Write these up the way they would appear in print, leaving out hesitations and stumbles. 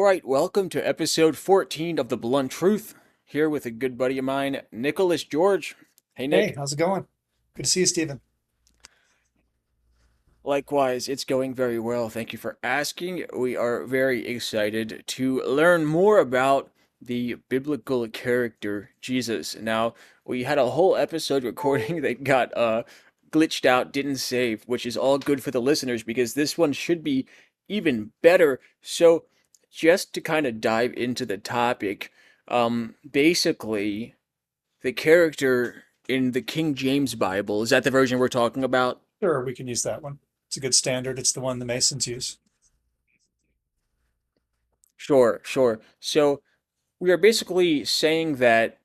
All right, welcome to episode 14 of The Blunt Truth. Here with a good buddy of mine, Nicholas George. Hey, Hey, Nick. how's it going? Good to see you, Stephen. Likewise, it's going very well. Thank you for asking. We are very excited to learn more about the biblical character Jesus. Now, we had a whole episode recording that got glitched out, didn't save, which is all good for the listeners because this one should be even better. So, just to kind of dive into the topic, basically, the character in the King James Bible, is that the version we're talking about? Sure, we can use that one. It's a good standard. It's the one the Masons use. Sure, sure. So we are basically saying that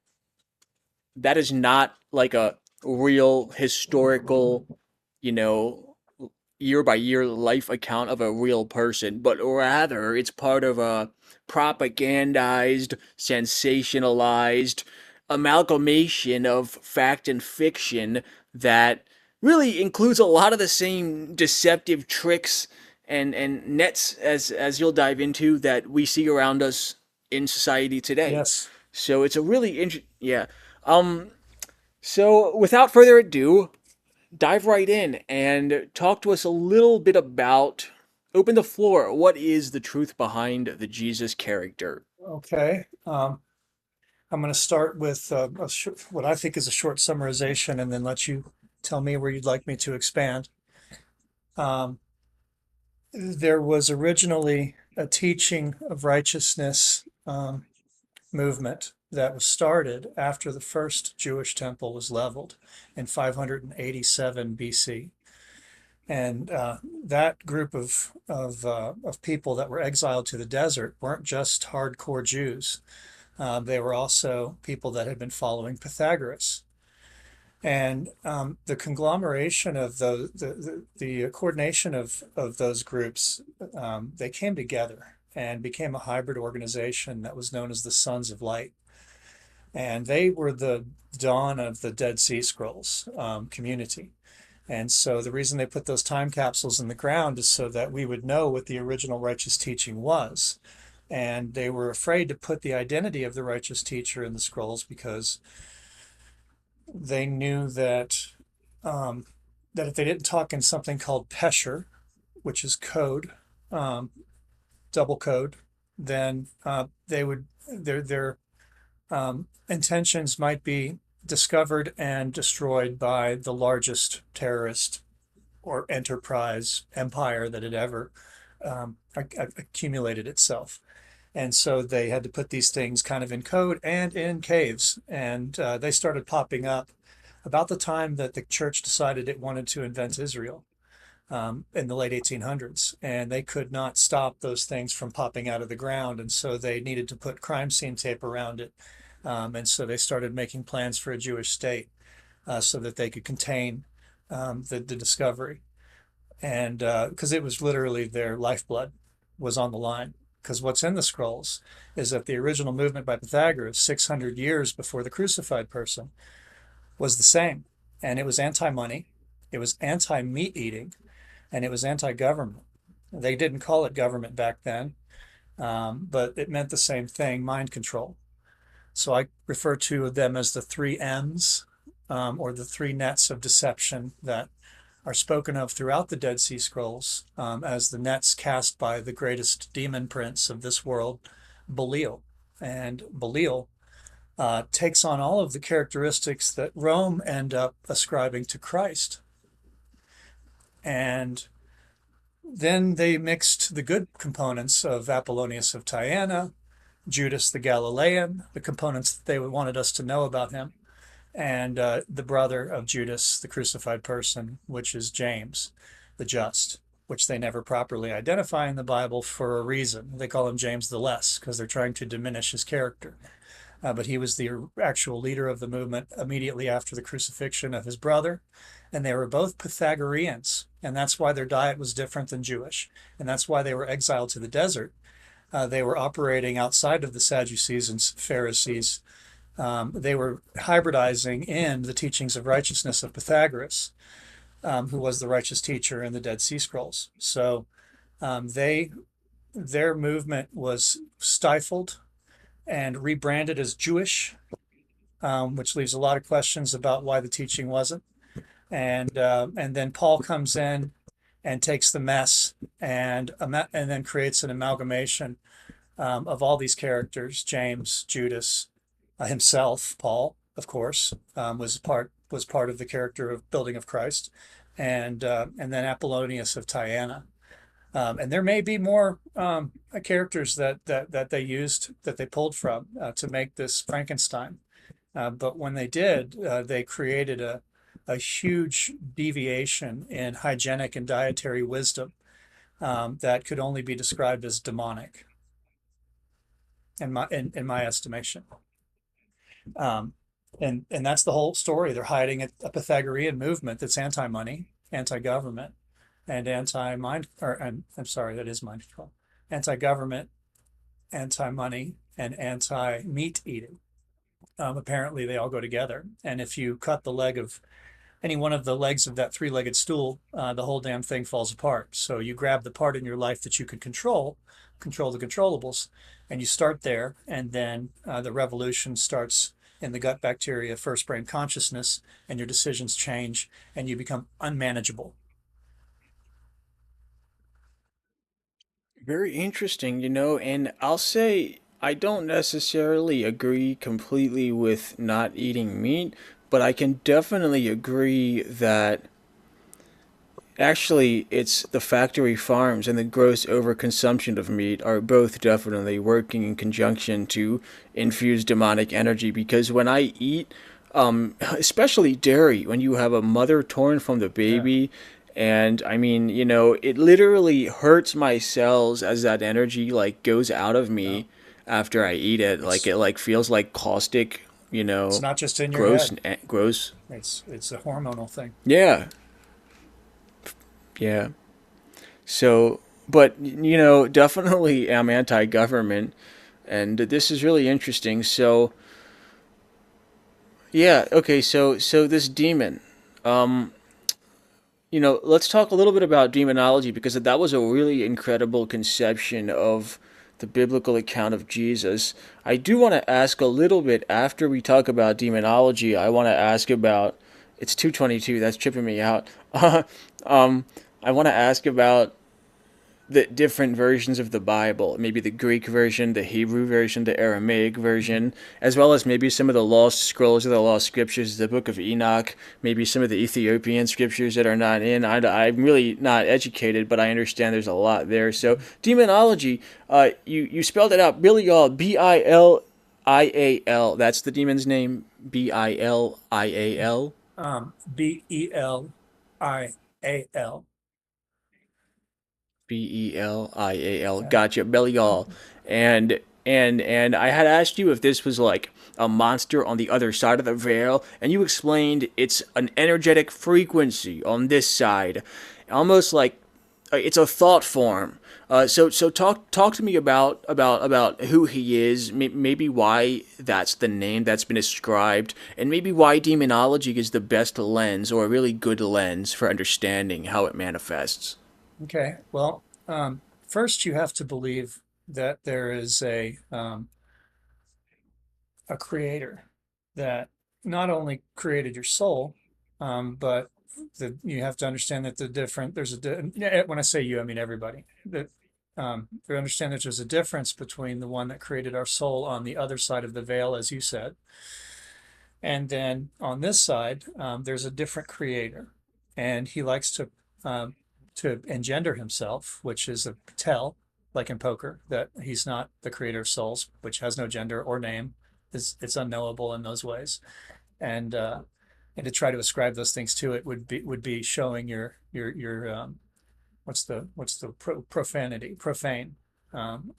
that is not like a real historical, you know, year by year life account of a real person, but rather it's part of a propagandized, sensationalized amalgamation of fact and fiction that really includes a lot of the same deceptive tricks and nets as you'll dive into that we see around us in society today. Yes. So it's a really yeah. Um so without further ado, dive right in and talk to us a little bit about open the floor. What is the truth behind the Jesus character? Okay. I'm going to start with what I think is a short summarization and then let you tell me where you'd like me to expand. Um, there was originally a teaching of righteousness movement that was started after the first Jewish temple was leveled in 587 BC. And that group of people that were exiled to the desert weren't just hardcore Jews. They were also people that had been following Pythagoras. And the conglomeration of the coordination of those groups, they came together and became a hybrid organization that was known as the Sons of Light. And they were the dawn of the Dead Sea Scrolls community. And so the reason they put those time capsules in the ground is so that we would know what the original righteous teaching was. And they were afraid to put the identity of the righteous teacher in the scrolls because they knew that if they didn't talk in something called Pesher, which is code, um, double code, then they would their intentions might be discovered and destroyed by the largest terrorist or enterprise empire that had ever accumulated itself. And so they had to put these things kind of in code and in caves. And they started popping up about the time that the church decided it wanted to invent Israel in the late 1800s. And they could not stop those things from popping out of the ground. And so they needed to put crime scene tape around it. And so they started making plans for a Jewish state so that they could contain the discovery. And because it was literally their lifeblood was on the line. Because what's in the scrolls is that the original movement by Pythagoras, 600 years before the crucified person, was the same. And it was anti money, it was anti meat eating, and it was anti government. They didn't call it government back then, but it meant the same thing, mind control. So I refer to them as the three M's, or the three nets of deception that are spoken of throughout the Dead Sea Scrolls as the nets cast by the greatest demon prince of this world, Belial. And Belial takes on all of the characteristics that Rome end up ascribing to Christ. And then they mixed the good components of Apollonius of Tyana, Judas the Galilean, the components that they wanted us to know about him, and the brother of Judas, the crucified person, which is James, the just, which they never properly identify in the Bible for a reason. They call him James the Less because they're trying to diminish his character. But he was the actual leader of the movement immediately after the crucifixion of his brother. And they were both Pythagoreans. And that's why their diet was different than Jewish. And that's why they were exiled to the desert. They were operating outside of the Sadducees and Pharisees. They were hybridizing in the teachings of righteousness of Pythagoras, who was the righteous teacher in the Dead Sea Scrolls. So they their movement was stifled and rebranded as Jewish, which leaves a lot of questions about why the teaching wasn't. And then Paul comes in and takes the mess and then creates an amalgamation of all these characters: James, Judas, himself, Paul, of course, was part of the character of building of Christ, and then Apollonius of Tyana. And there may be more characters that they used, that they pulled from to make this Frankenstein. But when they did, they created a huge deviation in hygienic and dietary wisdom that could only be described as demonic, in my estimation. Um, and that's the whole story. They're hiding a Pythagorean movement that's anti-money, anti-government, and anti-mind, or I'm sorry, that is mind control, anti-government, anti-money, and anti-meat eating. Apparently, they all go together. And if you cut the leg of any one of the legs of that three-legged stool, the whole damn thing falls apart. So you grab the part in your life that you can control the controllables, and you start there, and then the revolution starts in the gut bacteria, first brain consciousness, and your decisions change, and you become unmanageable. Very interesting, and I'll say I don't necessarily agree completely with not eating meat, but I can definitely agree that actually it's the factory farms and the gross overconsumption of meat are both definitely working in conjunction to infuse demonic energy because when I eat, especially dairy, when you have a mother torn from the Yeah. baby, and I mean, it literally hurts my cells as that energy like goes out of No, me after I eat it. Like it's it like feels like caustic, it's not just in your gross, head. gross. It's a hormonal thing. Yeah, yeah. So, but definitely am anti-government, and this is really interesting. So, yeah, okay. So this demon, um, let's talk a little bit about demonology because that was a really incredible conception of the biblical account of Jesus. I do want to ask a little bit after we talk about demonology. I want to ask about it's 2:22. That's tripping me out. um, I want to ask about the different versions of the Bible, maybe the Greek version, the Hebrew version, the Aramaic Mhm. version, as well as maybe some of the lost scrolls of the lost scriptures, the Book of Enoch, maybe some of the Ethiopian scriptures that are not in. I'm really not educated, but I understand there's a lot there. So demonology, you spelled it out, Bilial, Bilial. That's the demon's name, Bilial. Belial. Belial. Yeah. Gotcha, Belial. And I had asked you if this was like a monster on the other side of the veil, and you explained it's an energetic frequency on this side, almost like it's a thought form. So talk to me about who he is, maybe why that's the name that's been ascribed, and maybe why demonology is the best lens or a really good lens for understanding how it manifests. Okay. Well, first you have to believe that there is a creator that not only created your soul, but you have to understand that yeah, when I say you, I mean everybody. That we understand that there's a difference between the one that created our soul on the other side of the veil, as you said, and then on this side, there's a different creator, and he likes to engender himself, which is a tell, like in poker, that he's not the creator of souls, which has no gender or name. It's unknowable in those ways, and uh, and to try to ascribe those things to it would be showing your what's the profanity, profane, um,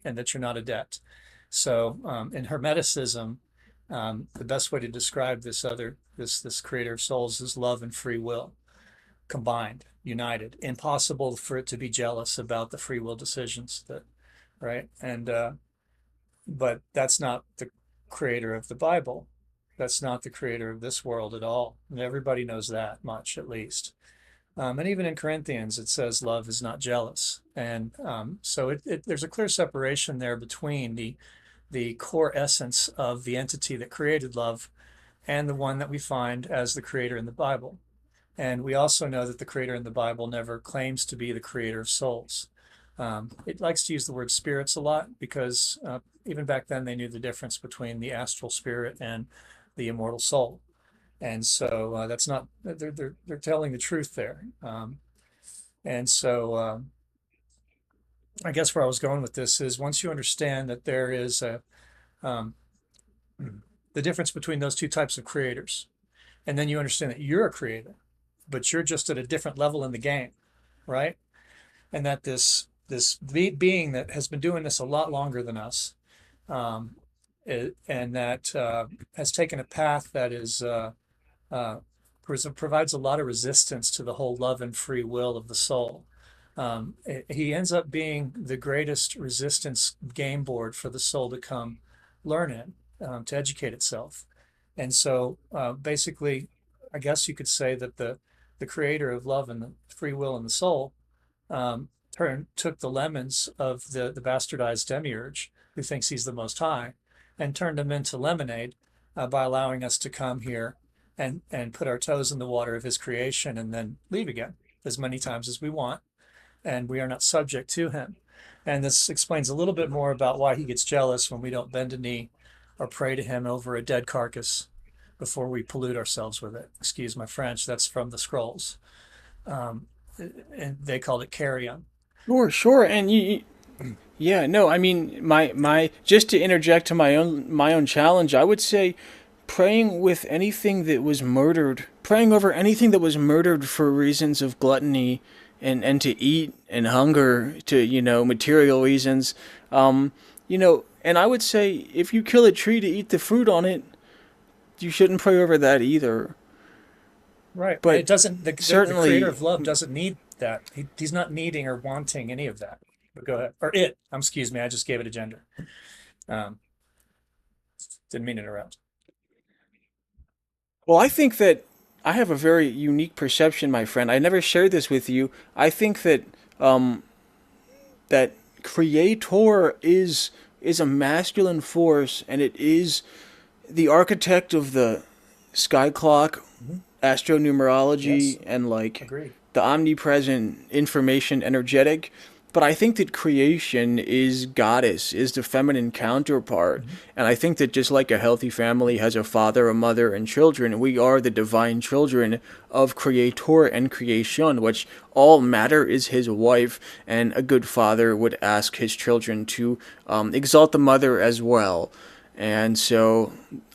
and that you're not adept. So in Hermeticism, the best way to describe this creator of souls is love and free will combined, united. Impossible for it to be jealous about the free will decisions that, right? And but that's not the creator of the Bible. That's not the creator of this world at all. And everybody knows that much, at least. And even in Corinthians, it says love is not jealous. And so there's a clear separation there between the core essence of the entity that created love and the one that we find as the creator in the Bible. And we also know that the creator in the Bible never claims to be the creator of souls. It likes to use the word spirits a lot because even back then they knew the difference between the astral spirit and the immortal soul. And so that's not, they're telling the truth there. And so I guess where I was going with this is once you understand that there is um, the difference between those two types of creators, and then you understand that you're a creator, but you're just at a different level in the game, right? And that this being that has been doing this a lot longer than us, um, and that has taken a path that is uh, provides a lot of resistance to the whole love and free will of the soul. He ends up being the greatest resistance game board for the soul to come learn in, to educate itself. And so basically, I guess you could say that the creator of love and the free will and the soul took the lemons of the bastardized demiurge who thinks he's the most high and turned them into lemonade by allowing us to come here and put our toes in the water of his creation and then leave again as many times as we want. And we are not subject to him. And this explains a little bit more about why he gets jealous when we don't bend a knee or pray to him over a dead carcass before we pollute ourselves with it. Excuse my French, that's from the scrolls. Um, and they called it carrion. Sure, sure. And yeah, no, I mean, my just to interject to my own challenge, I would say praying with anything that was murdered, praying over anything that was murdered for reasons of gluttony and to eat and hunger to, material reasons. And I would say if you kill a tree to eat the fruit on it, you shouldn't pray over that either. Right. But It doesn't, the creator certainly, of love doesn't need that. He's not needing or wanting any of that. But go ahead. Or it. Excuse me. I just gave it a gender. Um, didn't mean to interrupt. well, I think that I have a very unique perception, my friend. I never shared this with you. I think um, that creator is a masculine force, and it is the architect of the sky clock, Mhm. Yes. astronumerology, and like Agreed. the omnipresent information energetic. But I think that creation is goddess, is the feminine counterpart. Mhm. And I think that just like a healthy family has a father, a mother, and children, we are the divine children of creator and creation, which all matter is his wife. And a good father would ask his children to exalt the mother as well. And so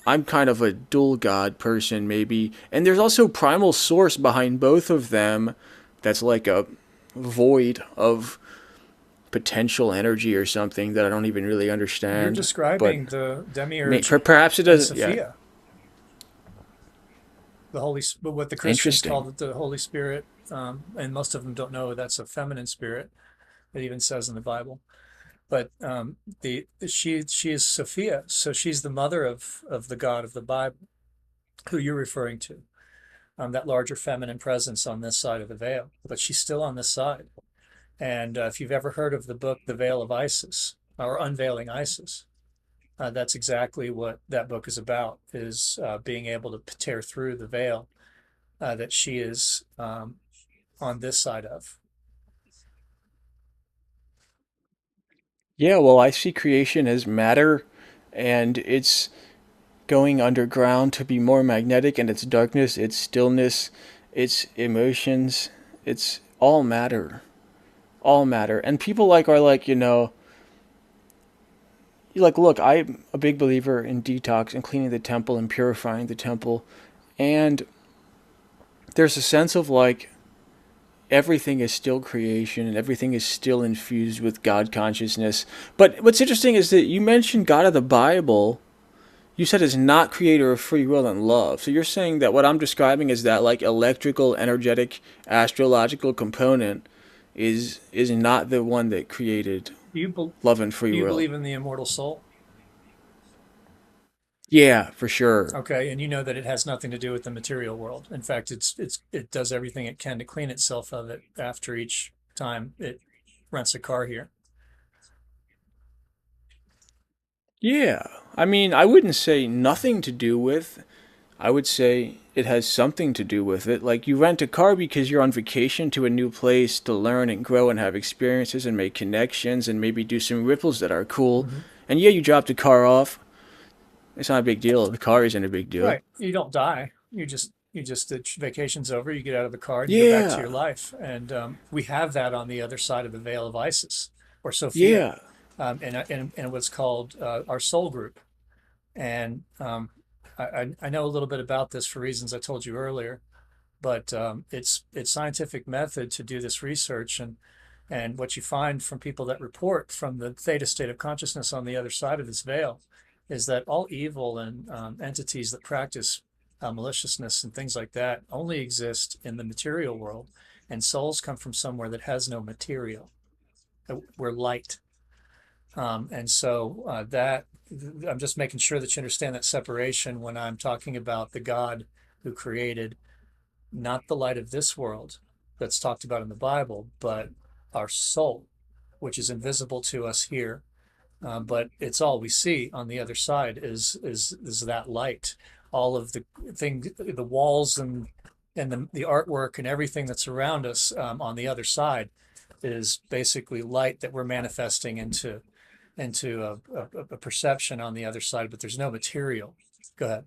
I'm kind of a dual god person, maybe. And there's also primal source behind both of them that's like a void of potential energy or something that I don't even really You're understand. But describing the demiurge perhaps it and does. Yeah, Sophia, but what the Christians interesting. call the Holy Spirit, and most of them don't know that's a feminine spirit. It even says in the Bible. But she is Sophia, so she's the mother of the God of the Bible, who you're referring to. That larger feminine presence on this side of the veil, but she's still on this side. And if you've ever heard of the book The Veil of Isis or Unveiling Isis, that's exactly what that book is about: is being able to tear through the veil that she is on this side of. Yeah, well, I see creation as matter, and it's going underground to be more magnetic, and its darkness, its stillness, its emotions, it's all matter. All matter. And people like are like, like, look, I'm a big believer in detox and cleaning the temple and purifying the temple. And there's a sense of like everything is still creation and everything is still infused with God consciousness. But what's interesting is that you mentioned God of the Bible. You said is not creator of free will and love. So you're saying that what I'm describing is that like electrical, energetic, astrological component is not the one that created Do you love and free do you will. believe in the immortal soul? Yeah, for sure. Okay, and you know that it has nothing to do with the material world. In fact, it does everything it can to clean itself of it after each time it rents a car here. Yeah. I mean, I wouldn't say nothing to do with. I would say it has something to do with it. Like you rent a car because you're on vacation to a new place to learn and grow and have experiences and make connections and maybe do some ripples that are cool. Hmm. And yeah, you drop the car off. It's not a big deal. The car isn't a big deal. Right. You don't die. The vacation's over. You get out of the car and you go back to Yeah. your life. And we have that on the other side of the veil of Isis or Sophia, Yeah. in what's called our soul group. And I know a little bit about this for reasons I told you earlier, but it's scientific method to do this research. And what you find from people that report from the theta state of consciousness on the other side of this veil is that all evil and entities that practice maliciousness and things like that only exist in the material world, and souls come from somewhere that has no material. We're light, and so that I'm just making sure that you understand that separation when I'm talking about the God who created not the light of this world that's talked about in the Bible, but our soul, which is invisible to us here. But it's all we see on the other side is that light. All of the thing, the walls and the artwork and everything that's around us on the other side is basically light that we're manifesting into a perception on the other side. But there's no material. Go ahead.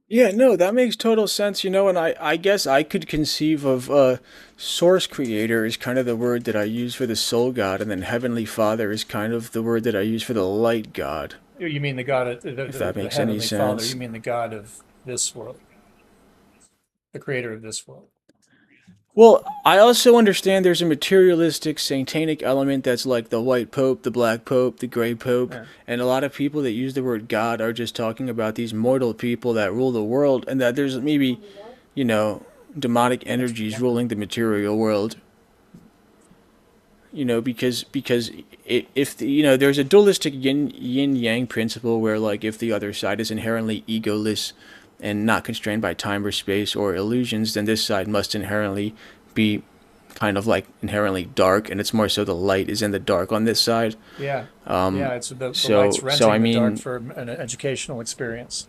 Yeah, no, that makes total sense, and I guess I could conceive of source creator is kind of the word that I use for the soul god, and then heavenly father is kind of the word that I use for the light god, You mean the God of if that the makes any Heavenly Father? You sense. mean the God of this world, the creator of this world? Well, I also understand there's a materialistic satanic element that's like the white pope, the black pope, the gray pope, Yeah. and a lot of people that use the word God are just talking about these mortal people that rule the world, and that there's maybe, you know, demonic energies ruling the material world. Because if there's a dualistic yin yang principle where like if the other side is inherently egoless and not constrained by time or space or illusions, then this side must inherently be kind of like inherently dark, and it's more so the light is in the dark on this side. Yeah. um Yeah. It's the light's so I renting the dark mean, for an educational experience.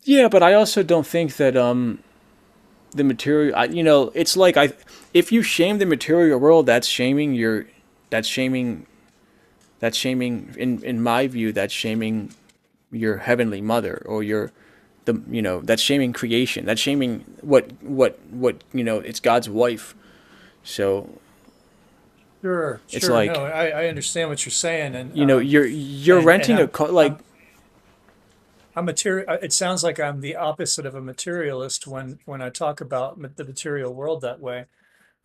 yeah, but I also don't think that the material it's like I if you shame the material world, that's shaming that's shaming in my view, that's shaming your heavenly mother, or your the that's shaming creation, that's shaming what it's God's wife. So Sure. it's Sure. No, like, I understand what you're saying, you're and renting a car like. I'm material. It sounds like I'm the opposite of a materialist when I talk about the material world that way,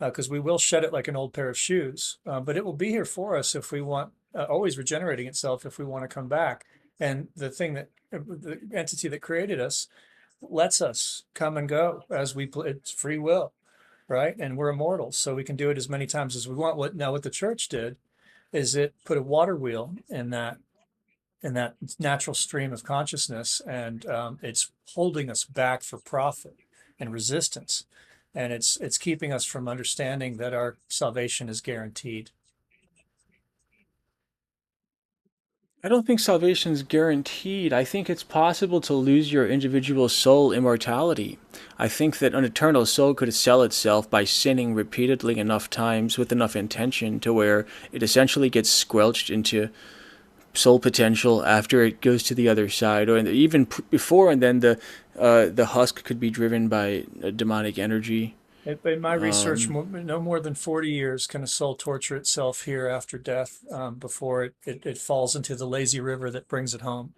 because we will shed it like an old pair of shoes, but it will be here for us if we want, always regenerating itself if we want to come back. And the thing that the entity that created us lets us come and go as it's free will, right? And we're immortal, so we can do it as many times as we want. What the church did is it put a water wheel in that natural stream of consciousness, and it's holding us back for profit and resistance, and it's keeping us from understanding that our salvation is guaranteed. I don't think salvation is guaranteed. I think it's possible to lose your individual soul immortality. I think that an eternal soul could sell itself by sinning repeatedly enough times with enough intention to where it essentially gets squelched into soul potential after it goes to the other side, or even before, and then the husk could be driven by a demonic energy. In my research, Um, no more than 40 years can a soul torture itself here after death, before it falls into the lazy river that brings it home.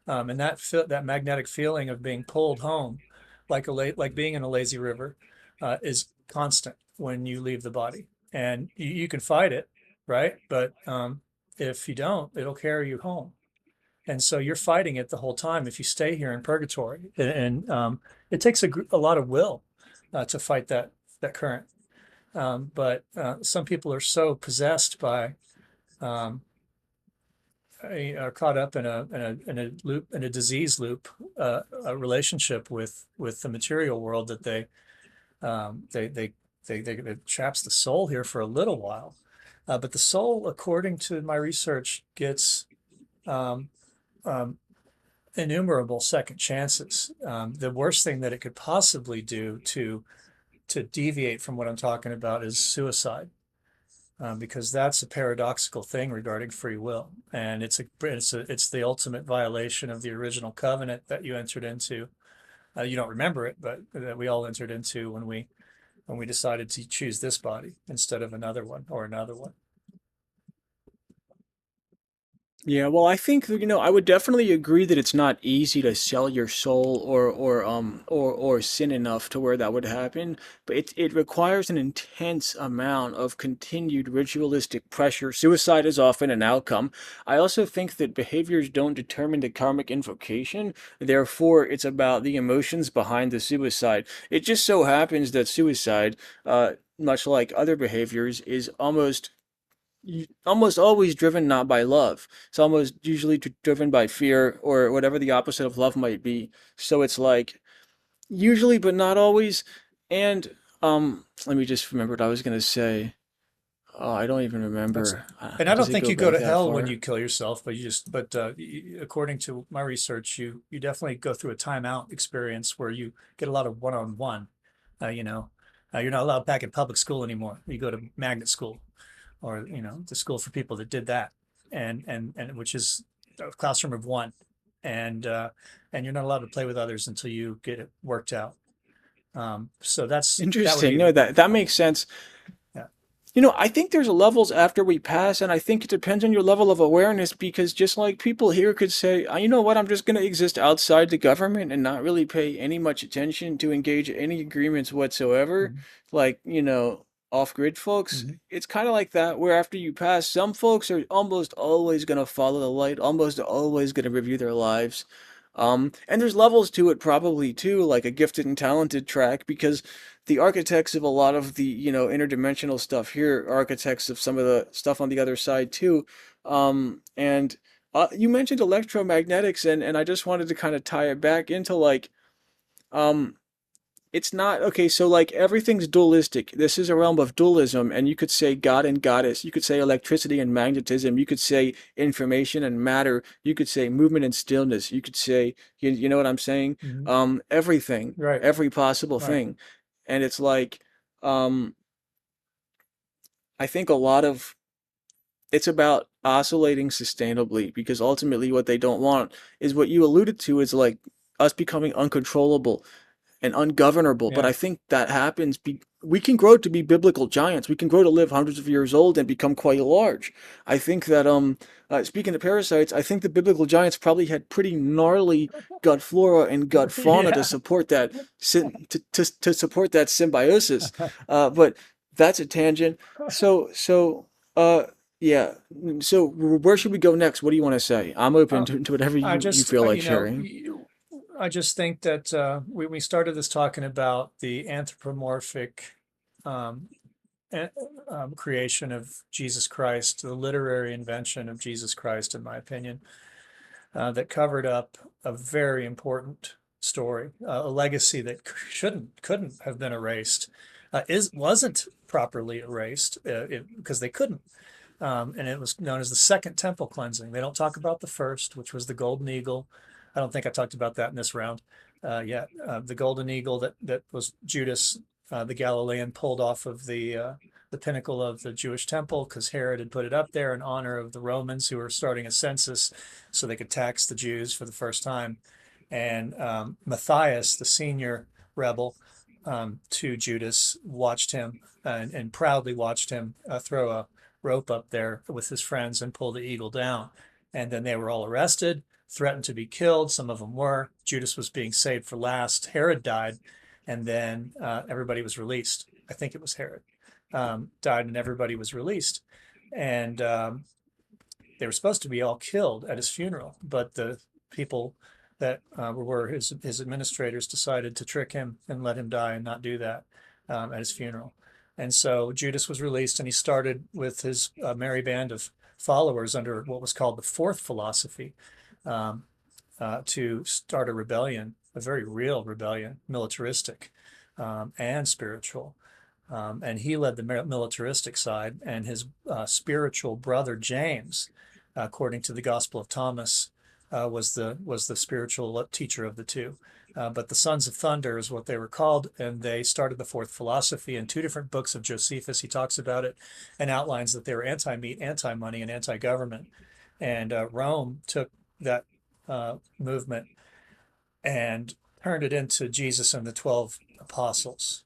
And that magnetic feeling of being pulled home, like being in a lazy river, is constant when you leave the body, and you can fight it, right? But if you don't, it'll carry you home, and so you're fighting it the whole time if you stay here in purgatory. And it takes a lot of will to fight that current. But some people are so possessed by um, are caught up in a loop, in a disease loop, a relationship with the material world that um, they they it traps the soul here for a little while. But the soul, according to my research, gets um, um, innumerable second chances. The worst thing that it could possibly do to deviate from what I'm talking about is suicide, because that's a paradoxical thing regarding free will, and it's the ultimate violation of the original covenant that you entered into. You don't remember it, but that we all entered into when we decided to choose this body instead of another one or another one. Yeah, well, I think I would definitely agree that it's not easy to sell your soul or sin enough to where that would happen, but it requires an intense amount of continued ritualistic pressure. Suicide is often an outcome. I also think that behaviors don't determine the karmic invocation, therefore it's about the emotions behind the suicide. It just so happens that suicide, much like other behaviors, is almost always driven not by love. It's almost usually driven by fear or whatever the opposite of love might be. So it's like usually, but not always. And let me just remember what I was gonna say. Oh, I don't even That's remember. and I Does don't it think go you go back to that hell when far? you kill yourself, but according to my research, you definitely go through a timeout experience where you get a lot of one-on-one. You know, you're not allowed back in public school anymore. You go to magnet school, or the school for people that did that, and which is a classroom of one, and uh, and you're not allowed to play with others until you get it worked out. So that would Interesting. be No, the that makes sense. yeah. I think there's levels after we pass, and I think it depends on your level of awareness because just like people here could say, you know what, I'm just going to exist outside the government and not really pay any much attention to engage in any agreements whatsoever, Mhm. like, off-grid folks. Mhm. It's kind of like that, where after you pass, some folks are almost always going to follow the light, almost always going to review their lives. And there's levels to it probably too, like a gifted and talented track, because the architects of a lot of the, interdimensional stuff here are architects of some of the stuff on the other side too. And you mentioned electromagnetics, and I just wanted to kind of tie it back into like, um, it's not okay, so like everything's dualistic. This is a realm of dualism, and you could say God and goddess. You could say electricity and magnetism. You could say information and matter. You could say movement and stillness. You could say, you know what I'm saying? Mhm. Everything, Right, every possible right. thing. And it's like, um, I think a lot of it's about oscillating sustainably because ultimately what they don't want is what you alluded to is like us becoming uncontrollable and ungovernable. But Yeah. I think that happens. We can grow to be biblical giants. We can grow to live hundreds of years old and become quite large. I think that speaking of parasites, I think the biblical giants probably had pretty gnarly gut flora and gut fauna to Yeah. support that to support that symbiosis. But that's a tangent. So uh yeah. So where should we go next? What do you want to say? I'm open Uh, to whatever I you just, feel like sharing. I just think that we started this talking about the anthropomorphic um, a- creation of Jesus Christ, the literary invention of Jesus Christ, in my opinion, that covered up a very important story, a legacy that couldn't have been erased, wasn't properly erased because they couldn't. And it was known as the Second Temple Cleansing. They don't talk about the first, which was the Golden Eagle. I don't think I talked about that in this round yet. The Golden Eagle that was Judas, the Galilean, pulled off of the pinnacle of the Jewish temple because Herod had put it up there in honor of the Romans who were starting a census so they could tax the Jews for the first time. And Matthias, the senior rebel to Judas, watched him and proudly watched him throw a rope up there with his friends and pull the eagle down. And then they were all arrested, threatened to be killed. Some of them were. Judas was being saved for last. Herod died, and then everybody was released. I think it was Herod died, and everybody was released. And they were supposed to be all killed at his funeral, but the people that were his administrators decided to trick him and let him die and not do that at his funeral. And so Judas was released, and he started with his merry band of followers under what was called the fourth philosophy, um, to start a rebellion, a very real rebellion, militaristic and spiritual. And he led the militaristic side, and his spiritual brother James, according to the Gospel of Thomas, was the spiritual teacher of the two. But the Sons of Thunder is what they were called, and they started the fourth philosophy. In two different books of Josephus, he talks about it and outlines that they were anti-meat, anti-money, and anti-government. And Rome took that movement and turned it into Jesus and the 12 apostles,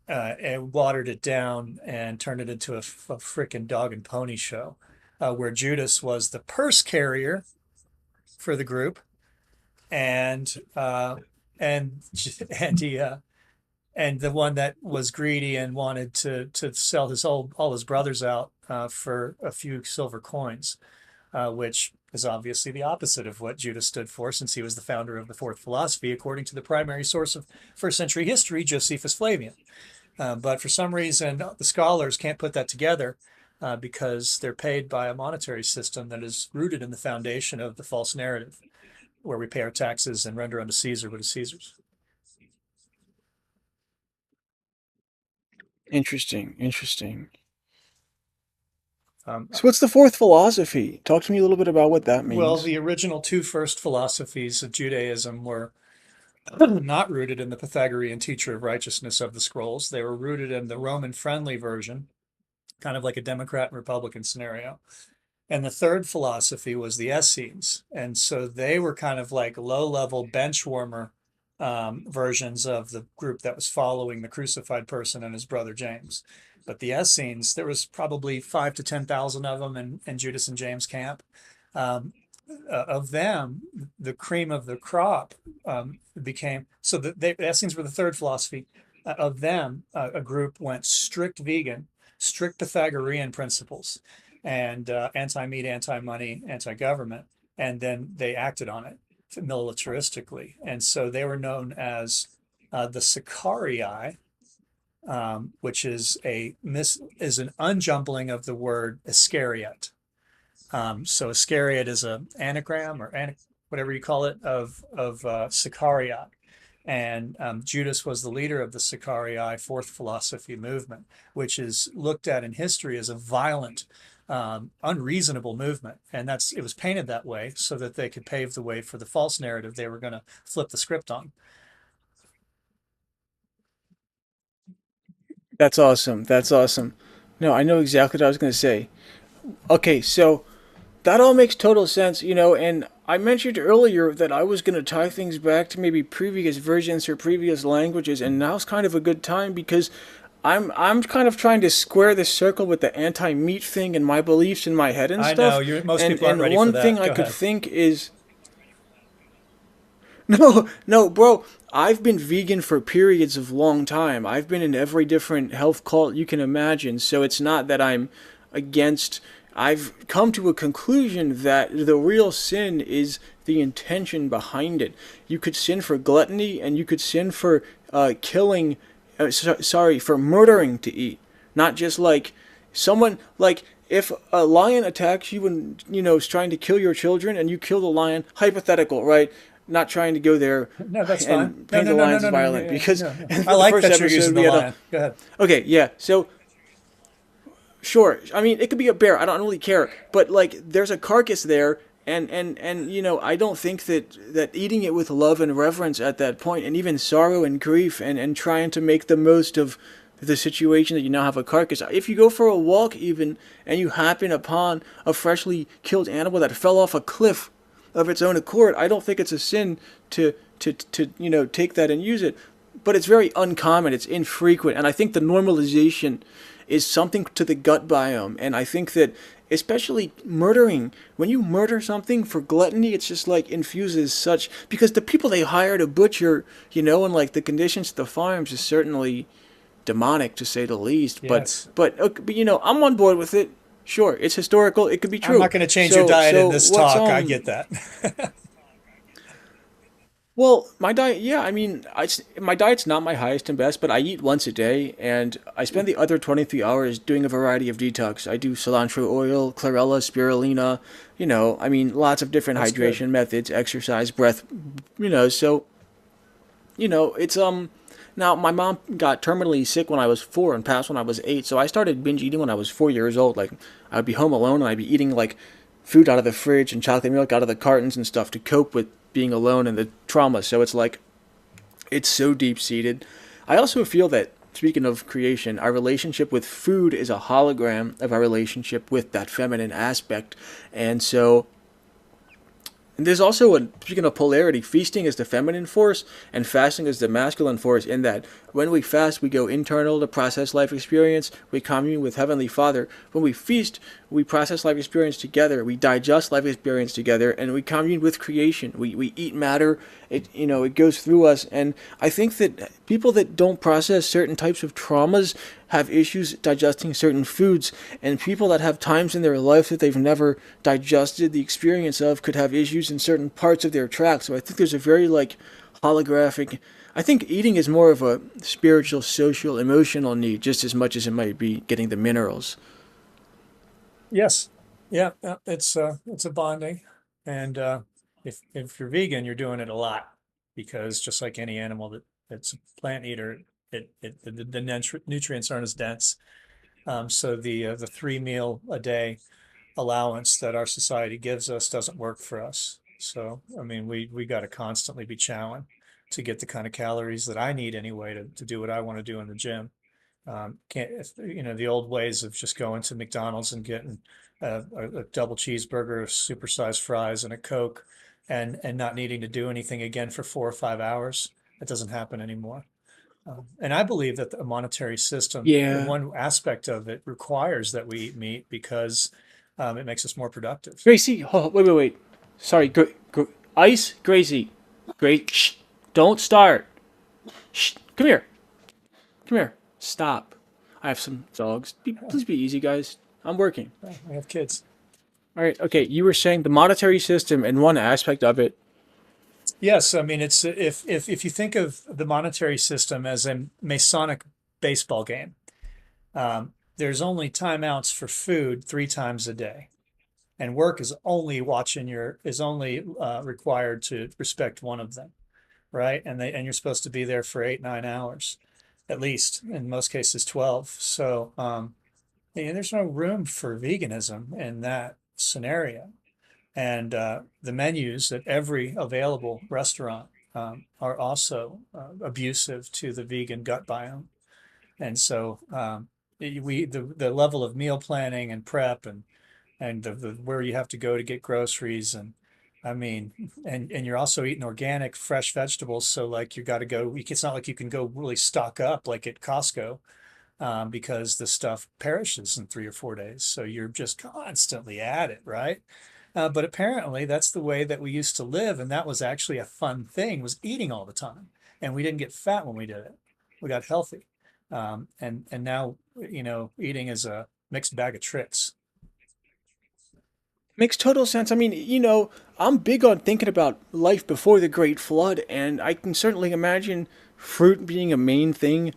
and watered it down and turned it into a frickin' dog and pony show, where Judas was the purse carrier for the group, and and and he and the one that was greedy and wanted to sell all his brothers out for a few silver coins, which is obviously the opposite of what Judas stood for, since he was the founder of the fourth philosophy, according to the primary source of first century history, Josephus Flavian. But for some reason, the scholars can't put that together because they're paid by a monetary system that is rooted in the foundation of the false narrative, where we pay our taxes and render unto Caesar what is Caesar's. Interesting, interesting. Um, So what's the fourth philosophy? Talk to me a little bit about what that well, means. the original two first philosophies of Judaism were not rooted in the Pythagorean teacher of righteousness of the scrolls. They were rooted in the Roman friendly version, kind of like a Democrat and Republican scenario. And the third philosophy was the Essenes. And so they were kind of like low level bench warmer versions of the group that was following the crucified person and his brother James. But the Essenes, there was probably 5 to 10,000 of them in Judas and James camp. Um, of them, the cream of the crop became, so the Essenes were the third philosophy. Of them, a group went strict vegan, strict Pythagorean principles, and anti-meat, anti-money, anti-government, and then they acted on it militaristically. And so they were known as the Sicarii, which is is an unjumbling of the word Iscariot. So Iscariot is an anagram or whatever you call it of Sicarii. And Judas was the leader of the Sicarii fourth philosophy movement, which is looked at in history as a violent, unreasonable movement. And it was painted that way so that they could pave the way for the false narrative they were going to flip the script on. That's awesome. That's awesome. No, I know exactly what I was going to say. Okay, so that all makes total sense, and I mentioned earlier that I was going to tie things back to maybe previous versions or previous languages, and now's kind of a good time because I'm kind of trying to square this circle with the anti-meat thing and my beliefs in my head and I stuff. know most And people aren't and ready for one thing that. I Go could ahead. think is no, no, bro. I've been vegan for periods of long time. I've been in every different health cult you can imagine. So it's not that I'm against. I've come to a conclusion that the real sin is the intention behind it. You could sin for gluttony, and you could sin for killing. Sorry, for murdering to eat. Not just like someone like if a lion attacks you and is trying to kill your children and you kill the lion, hypothetical, right? Not trying to go there No, that's fine. and No, paint no, the no, no, lions no, as no, violent because no, no. in I the like first that you're episode using we the had a lion. Go ahead. okay, yeah. So sure, I mean it could be a bear. I don't really care, but like there's a carcass there, and I don't think that eating it with love and reverence at that point, and even sorrow and grief, and trying to make the most of the situation that you now have a carcass. If you go for a walk even and you happen upon a freshly killed animal that fell off a cliff of its own accord, I don't think it's a sin to take that and use it. But it's very uncommon. It's infrequent, and I think the normalization is something to the gut biome. And I think that especially murdering, when you murder something for gluttony, it's just like infuses such because the people they hire to butcher, and like the conditions at the farms is certainly demonic to say the least. But Yes. but okay, but I'm on board with it. Sure, it's historical. It could be I'm true. not going to change your So diet in so this what's talk. I get that. Well, my diet, yeah, I mean, my diet's not my highest and best, but I eat once a day, and I spend the other 23 hours doing a variety of detox. I do cilantro oil, chlorella, spirulina, I mean, lots of different That's good. hydration methods, exercise, breath, so, it's, now my mom got terminally sick when I was 4 and passed when I was 8, so I started binge eating when I was 4 years old. Like, I would be home alone and I'd be eating, like, food out of the fridge and chocolate milk out of the cartons and stuff to cope with being alone and the trauma. So it's like, it's so deep seated. I also feel that, speaking of creation, our relationship with food is a hologram of our relationship with that feminine aspect. And so, and there's also speaking of polarity, feasting is the feminine force and fasting is the masculine force, in that when we fast, we go internal to process life experience, we commune with Heavenly Father. When we feast, we process life experience together, we digest life experience together, and we commune with creation. We eat matter, it goes through us. And I think that people that don't process certain types of traumas have issues digesting certain foods, and people that have times in their life that they've never digested the experience of could have issues in certain parts of their tract. So I think there's a very like holographic. I think eating is more of a spiritual, social, emotional need just as much as it might be getting the minerals. Yes. Yeah, it's a bonding. And if you're vegan, you're doing it a lot because just like any animal that's a plant eater, the nutrients aren't as dense. So the 3 meal a day allowance that our society gives us doesn't work for us. So I mean, we got to constantly be chowing to get the kind of calories that I need anyway to do what I want to do in the gym. Can't, the old ways of just going to McDonald's and getting a double cheeseburger, supersized fries, and a Coke, and not needing to do anything again for 4 or 5 hours. That doesn't happen anymore. And I believe that the monetary system, Yeah. one aspect of it, requires that we eat meat because it makes us more productive. Gracie, wait. Sorry, Ice, Gracie. Great. Shh. Don't start. Shh. Come here. Come here. Stop. I have some dogs. Please be easy, guys. I'm working. I have kids. All right. Okay. You were saying the monetary system and one aspect of it. Yes, I mean it's if you think of the monetary system as a Masonic baseball game, there's only timeouts for food 3 times a day, and work is only required to respect one of them, right? And you're supposed to be there for 8 9 hours, at least in most cases 12. So and there's no room for veganism in that scenario. And the menus at every available restaurant are also abusive to the vegan gut biome. And so the level of meal planning and prep and the where you have to go to get groceries and I mean, and you're also eating organic, fresh vegetables. So like you got to go. It's not like you can go really stock up like at Costco because the stuff perishes in 3 or 4 days. So you're just constantly at it, right? But apparently that's the way that we used to live, and that was actually a fun thing, was eating all the time. And we didn't get fat when we did it. We got healthy. And now, eating is a mixed bag of tricks. Makes total sense. I mean, I'm big on thinking about life before the Great Flood, and I can certainly imagine fruit being a main thing.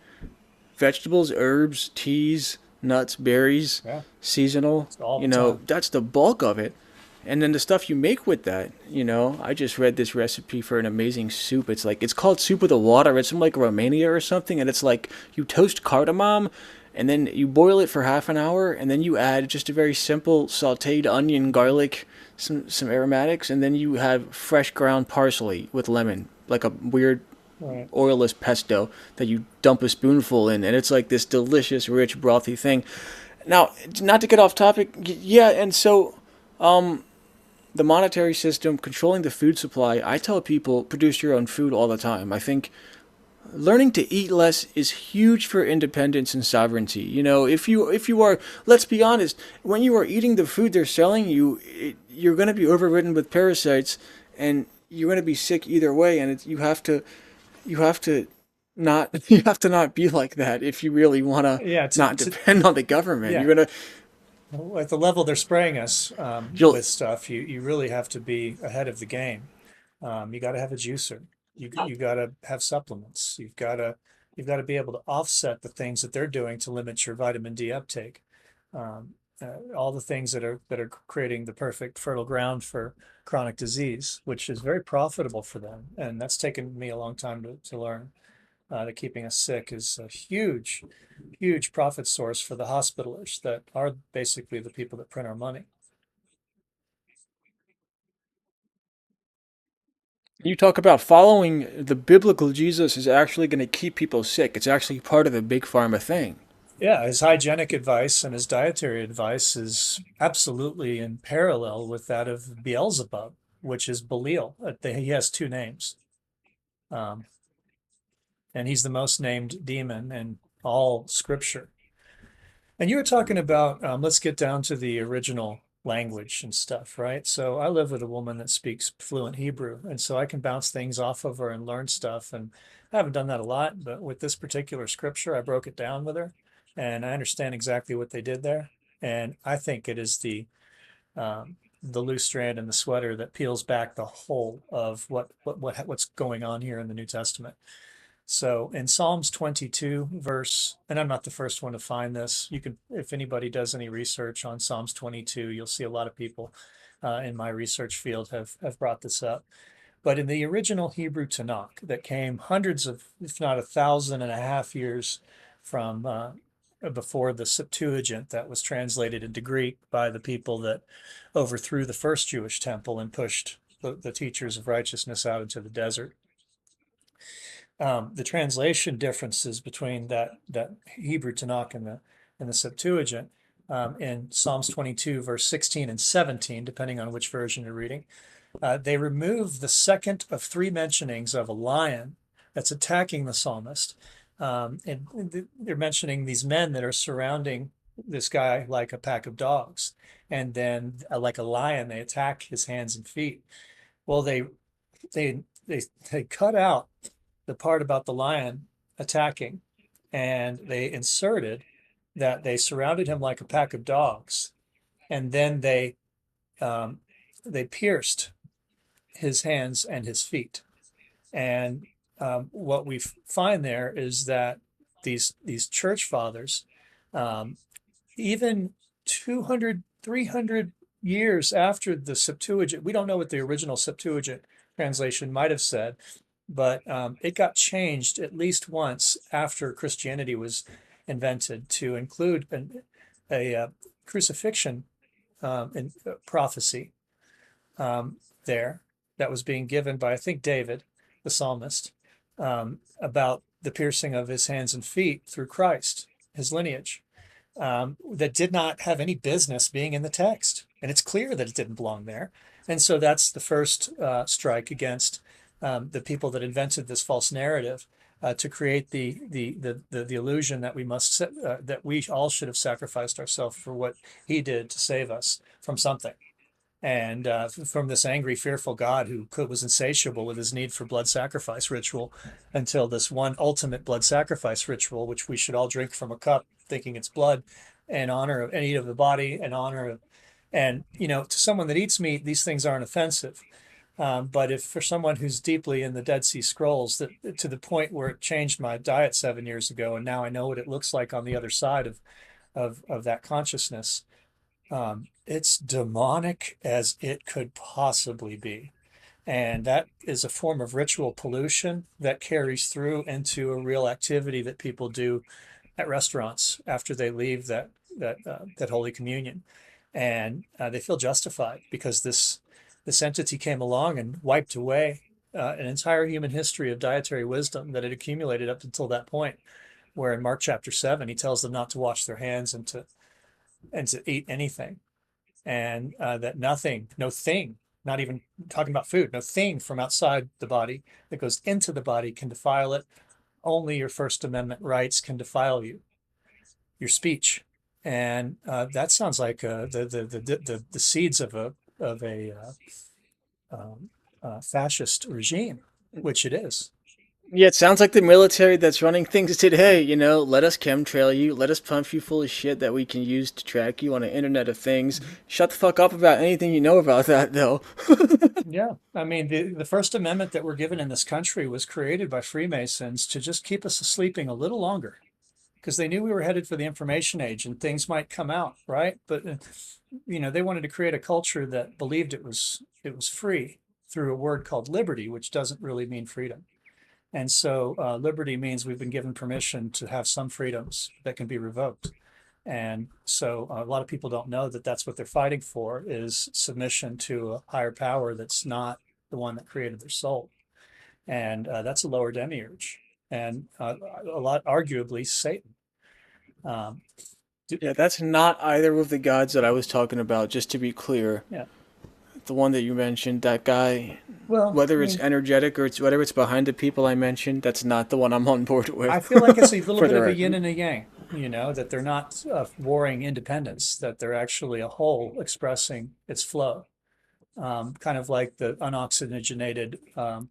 Vegetables, herbs, teas, nuts, berries, Yeah, seasonal. it's all the time. That's the bulk of it. And then the stuff you make with that, I just read this recipe for an amazing soup. It's called soup with the water. It's from like Romania or something, and it's like you toast cardamom, and then you boil it for half an hour, and then you add just a very simple sautéed onion, garlic, some aromatics, and then you have fresh ground parsley with lemon, like a weird Right. oilless pesto that you dump a spoonful in, and it's like this delicious, rich, brothy thing. Now, not to get off topic, yeah, and so the monetary system controlling the food supply, I tell people produce your own food all the time. I think learning to eat less is huge for independence and sovereignty. If you are, let's be honest, when you are eating the food they're selling you, you're going to be overridden with parasites, and you're going to be sick either way. And you have to not you have to not be like that if you really want to Yeah, not depend on the government. yeah. You're gonna At the level they're spraying us you'll with stuff, you really have to be ahead of the game. You got to have a juicer. You got to have supplements. You've got to be able to offset the things that they're doing to limit your vitamin D uptake. All the things that are creating the perfect fertile ground for chronic disease, which is very profitable for them. And that's taken me a long time to learn. That keeping us sick is a huge, huge profit source for the hospitalists that are basically the people that print our money. You talk about following the biblical Jesus is actually going to keep people sick. It's actually part of the big pharma thing. Yeah, his hygienic advice and his dietary advice is absolutely in parallel with that of Beelzebub, which is Belial. He has two names, um, and he's the most named demon in all scripture. And you were talking about, let's get down to the original language and stuff, right? So I live with a woman that speaks fluent Hebrew, and so I can bounce things off of her and learn stuff. And I haven't done that a lot, but with this particular scripture, I broke it down with her, and I understand exactly what they did there. And I think it is the loose strand in the sweater that peels back the whole of what's going on here in the New Testament. So in Psalms 22, verse, and I'm not the first one to find this. You can, if anybody does any research on Psalms 22, you'll see a lot of people in my research field have brought this up. But in the original Hebrew Tanakh that came hundreds of, if not 1,500 years from before the Septuagint that was translated into Greek by the people that overthrew the first Jewish temple and pushed the teachers of righteousness out into the desert. The translation differences between that Hebrew Tanakh and the Septuagint in Psalms 22, verse 16 and 17, depending on which version you're reading, they remove the second of three mentionings of a lion that's attacking the psalmist. And they're mentioning these men that are surrounding this guy like a pack of dogs. And then, like a lion, they attack his hands and feet. Well, they they cut out the part about the lion attacking, and they inserted that they surrounded him like a pack of dogs, and then um, they pierced his hands and his feet. And what we find there is that these church fathers, um, even 200, 300 years after the Septuagint, we don't know what the original Septuagint translation might have said, but it got changed at least once after Christianity was invented to include a crucifixion in, prophecy there that was being given by, I think, David, the psalmist, about the piercing of his hands and feet through Christ, his lineage, that did not have any business being in the text. And it's clear that it didn't belong there. And so that's the first strike against the people that invented this false narrative to create the illusion that that we all should have sacrificed ourselves for what he did to save us from something. And from this angry, fearful God who was insatiable with his need for blood sacrifice ritual until this one ultimate blood sacrifice ritual, which we should all drink from a cup, thinking it's blood, in honor of and eat of the body, in honor of, and to someone that eats meat, these things aren't offensive. But if for someone who's deeply in the Dead Sea Scrolls, that to the point where it changed my diet 7 years ago, and now I know what it looks like on the other side of that consciousness, it's demonic as it could possibly be. And that is a form of ritual pollution that carries through into a real activity that people do at restaurants after they leave that Holy Communion. And they feel justified because this entity came along and wiped away an entire human history of dietary wisdom that had accumulated up until that point, where in Mark chapter 7, he tells them not to wash their hands and to eat anything. And that nothing, no thing, not even talking about food, no thing from outside the body that goes into the body can defile it. Only your First Amendment rights can defile you, your speech. And that sounds like the seeds of a fascist regime, which it is. Yeah, it sounds like the military that's running things today, you know, let us chemtrail you, let us pump you full of shit that we can use to track you on an internet of things. Mhm. Shut the fuck up about anything you know about that, though. Yeah, I mean, the First Amendment that we're given in this country was created by Freemasons to just keep us sleeping a little longer because they knew we were headed for the information age and things might come out, right? But they wanted to create a culture that believed it was free through a word called liberty, which doesn't really mean freedom. And so liberty means we've been given permission to have some freedoms that can be revoked. And so a lot of people don't know that that's what they're fighting for is submission to a higher power that's not the one that created their soul. And that's a lower demiurge. And a lot, arguably, Satan. Um, Yeah, that's not either of the gods that I was talking about, just to be clear. yeah. The one that you mentioned, that guy, Well, I whether it's mean, energetic or whether it's behind the people I mentioned, that's not the one I'm on board with. I feel like it's a little For bit the of a yin record. and a yang, that they're not warring independence, that they're actually a whole expressing its flow. Kind of like the unoxygenated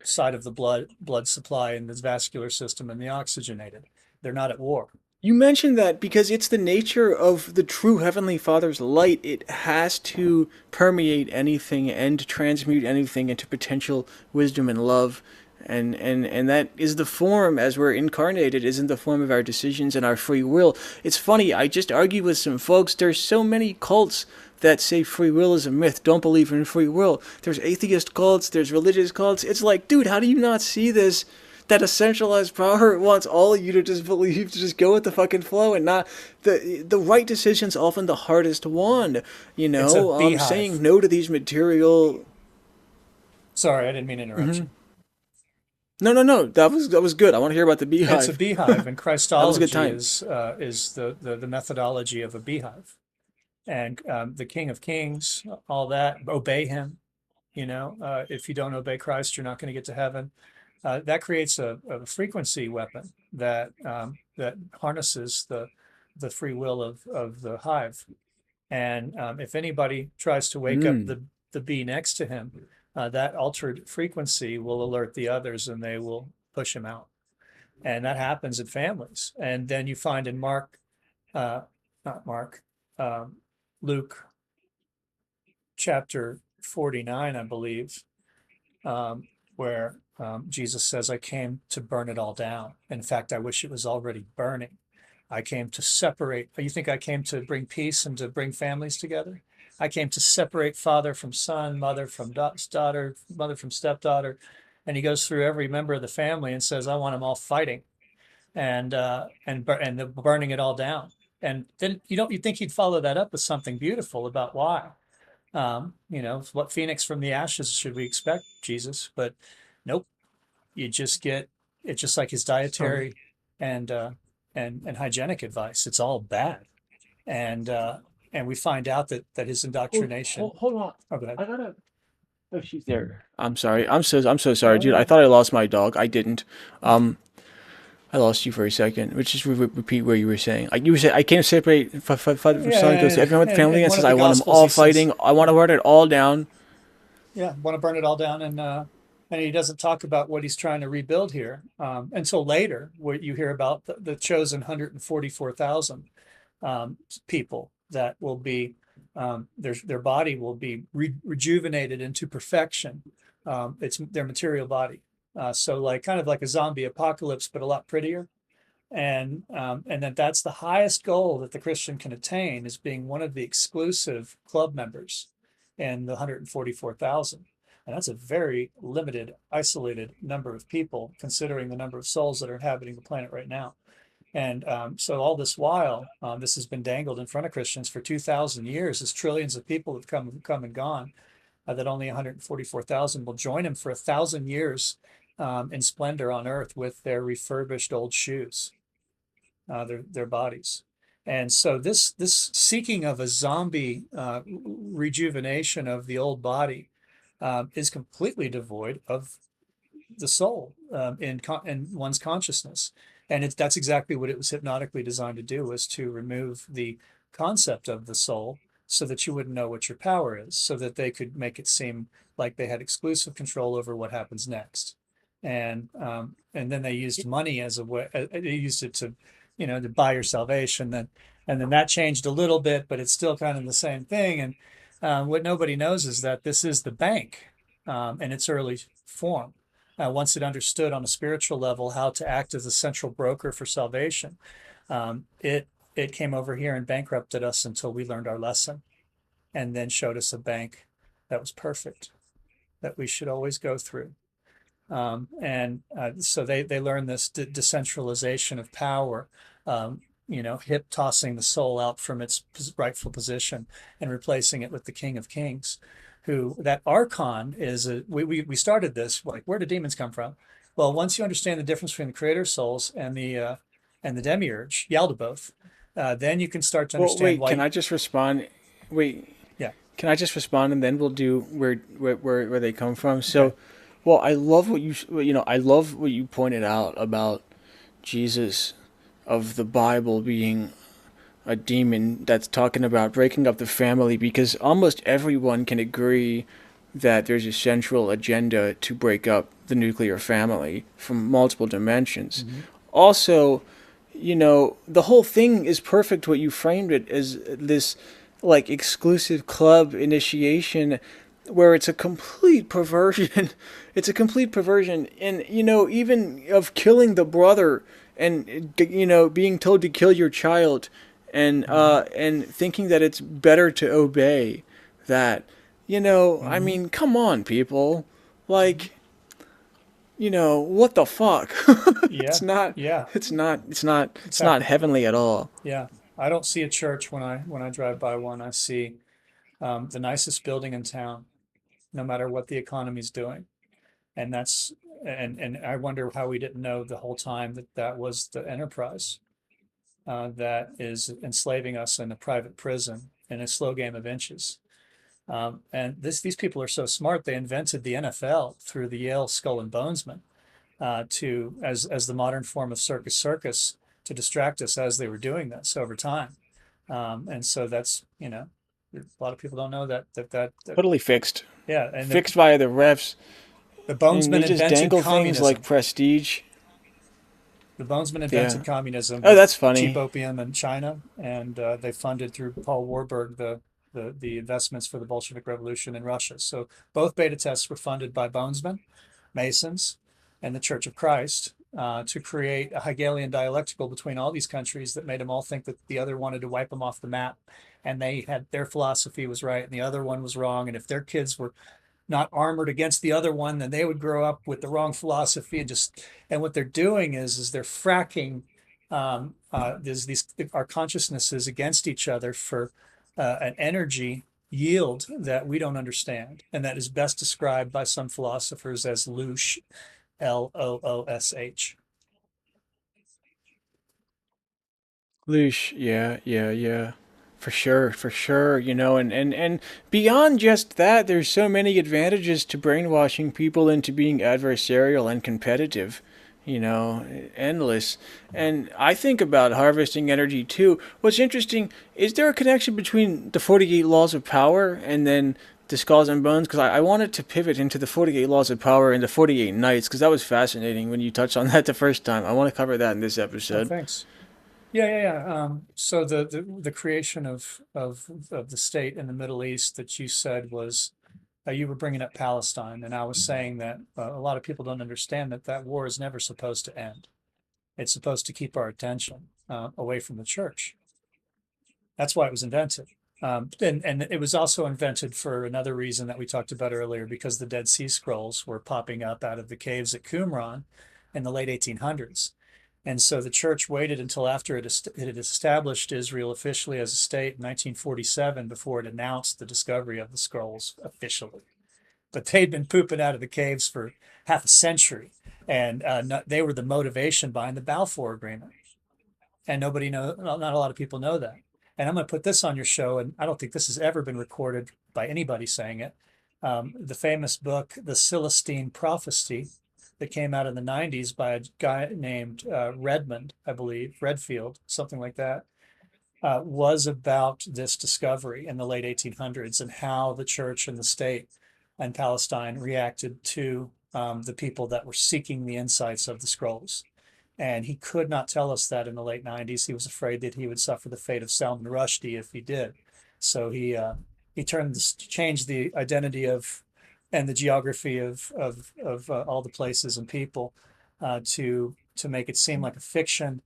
side of the blood supply in the vascular system and the oxygenated. They're not at war. You mentioned that because it's the nature of the true Heavenly Father's light. It has to permeate anything and transmute anything into potential wisdom and love. And that is the form as we're incarnated, is in the form of our decisions and our free will. It's funny, I just argued with some folks. There's so many cults that say free will is a myth, don't believe in free will. There's atheist cults, there's religious cults. It's like, dude, how do you not see this? That a centralized power wants all of you to just believe, to just go with the fucking flow, and not the right decision's often the hardest one. It's a Saying beehive. no to these material. Sorry, I didn't mean to interrupt you. Mhm. No, no, no. That was good. I want to hear about the It's a beehive. beehive, and That was a good Christology time. is the methodology of a beehive. And the King of Kings, all that, obey him. If you don't obey Christ, you're not going to get to heaven. That creates a frequency weapon that harnesses the free will of the hive. And if anybody tries to wake up Mm. the bee next to him, that altered frequency will alert the others and they will push him out. And that happens in families. And then you find in uh, not Mark, um, Luke chapter 49, I believe, where Jesus says, I came to burn it all down. In fact, I wish it was already burning. I came to separate. You think I came to bring peace and to bring families together? I came to separate father from son, mother from daughter, mother from stepdaughter. And he goes through every member of the family and says, I want them all fighting and burning it all down. And then you think he'd follow that up with something beautiful about why. What phoenix from the ashes should we expect, Jesus? But nope, you just get it's just like his Sorry. dietary and and hygienic advice. It's all bad, and and we find out that his indoctrination. Hold on. Oh, go ahead. I gotta. Oh, she's there. I'm sorry. I'm so sorry, No, dude. you're I good. thought I lost my dog. I didn't. Um, I lost you for a second. Which just repeat what you were saying. Like you were saying, I can't separate father from son. Goes to Yeah, everyone with the family in and one says, of the "I want them gospels, all he says, fighting. I want to burn it all down." yeah, want to burn it all down, and he doesn't talk about what he's trying to rebuild here until later, where you hear about the chosen 144,000 people that will be their body will be rejuvenated into perfection. It's their material body. So like kind of like a zombie apocalypse, but a lot prettier. And that's the highest goal that the Christian can attain is being one of the exclusive club members in the 144,000. And that's a very limited, isolated number of people, considering the number of souls that are inhabiting the planet right now. And so all this while, this has been dangled in front of Christians for 2,000 years as trillions of people have come and gone, that only 144,000 will join him for 1,000 years in splendor on earth with their refurbished old shoes, their bodies. And so this seeking of a zombie rejuvenation of the old body is completely devoid of the soul in one's consciousness. And that's exactly what it was hypnotically designed to do, was to remove the concept of the soul so that you wouldn't know what your power is, so that they could make it seem like they had exclusive control over what happens next. And then they used money as a way. They used it to, to buy your salvation. And then that changed a little bit, but it's still kind of the same thing. And what nobody knows is that this is the bank in its early form. Once it understood on a spiritual level how to act as a central broker for salvation, it came over here and bankrupted us until we learned our lesson, and then showed us a bank that was perfect, that we should always go through. And so they learn this decentralization of power, hip tossing the soul out from its rightful position and replacing it with the King of Kings, who that archon is. We started this like, where do demons come from? Well, once you understand the difference between the creator souls and the demiurge, Yaldabaoth, then you can start to Well, understand wait, why. can I just respond? Wait, Yeah. can I just respond and then we'll do where they come from? Okay. So, well, I love what I love what you pointed out about Jesus of the Bible being a demon that's talking about breaking up the family, because almost everyone can agree that there's a central agenda to break up the nuclear family from multiple dimensions. Mm-hmm. Also, the whole thing is perfect what you framed it as, this like exclusive club initiation where it's a complete perversion. It's a complete perversion, and even of killing the brother, and being told to kill your child, Mm-hmm. and thinking that it's better to obey that. I Mm-hmm. mean, come on, people. Like, what the fuck? it's Yeah. not Yeah. it's not it's not It's it's not happening. heavenly at all. Yeah, I don't see a church when I drive by one. I see the nicest building in town, no matter what the economy's doing, and and I wonder how we didn't know the whole time that that was the enterprise that is enslaving us in a private prison in a slow game of inches. And these people are so smart. They invented the NFL through the Yale Skull and Bonesman to as the modern form of circus to distract us as they were doing this over time. And so that's, a lot of people don't know that Totally fixed. yeah. And Fixed by the refs, the and they Bonesman just invented dangle things like communism. prestige. The Bonesman Yeah. invented communism Oh, with that's cheap funny. opium in China, and they funded through Paul Warburg the investments for the Bolshevik Revolution in Russia. So both beta tests were funded by Bonesmen, Masons, and the Church of Christ to create a Hegelian dialectical between all these countries that made them all think that the other wanted to wipe them off the map, and they had their philosophy was right and the other one was wrong. And if their kids were not armored against the other one, then they would grow up with the wrong philosophy and what they're doing is they're fracking these our consciousnesses against each other for an energy yield that we don't understand, and that is best described by some philosophers as loosh, Loosh. Loosh, yeah, yeah, yeah. For sure, for sure, and beyond just that, there's so many advantages to brainwashing people into being adversarial and competitive, endless. And I think about harvesting energy too. What's interesting, is there a connection between the 48 laws of power and then the skulls and bones? Because I wanted to pivot into the 48 laws of power and the 48 nights, because that was fascinating when you touched on that the first time. I want to cover that in this Oh, episode. thanks. Yeah, yeah, yeah. So the creation of the state in the Middle East that you said was you were bringing up Palestine, and I was saying that a lot of people don't understand that that war is never supposed to end. It's supposed to keep our attention away from the church. That's why it was invented. And it was also invented for another reason that we talked about earlier, because the Dead Sea Scrolls were popping up out of the caves at Qumran in the late 1800s. And so the church waited until after it had established Israel officially as a state in 1947 before it announced the discovery of the scrolls officially. But they'd been pooping out of the caves for half a century, and they were the motivation behind the Balfour Agreement. And nobody know, not a lot of people know that. And I'm going to put this on your show, and I don't think this has ever been recorded by anybody saying it. The famous book, The Celestine Prophecy, that came out in the 90s by a guy named Redmond, I believe, Redfield, something like that, was about this discovery in the late 1800s and how the church and the state and Palestine reacted to the people that were seeking the insights of the scrolls. And he could not tell us that in the late 90s. He was afraid that he would suffer the fate of Salman Rushdie if he did. So he changed the identity of and the geography of all the places and people to make it seem like a fiction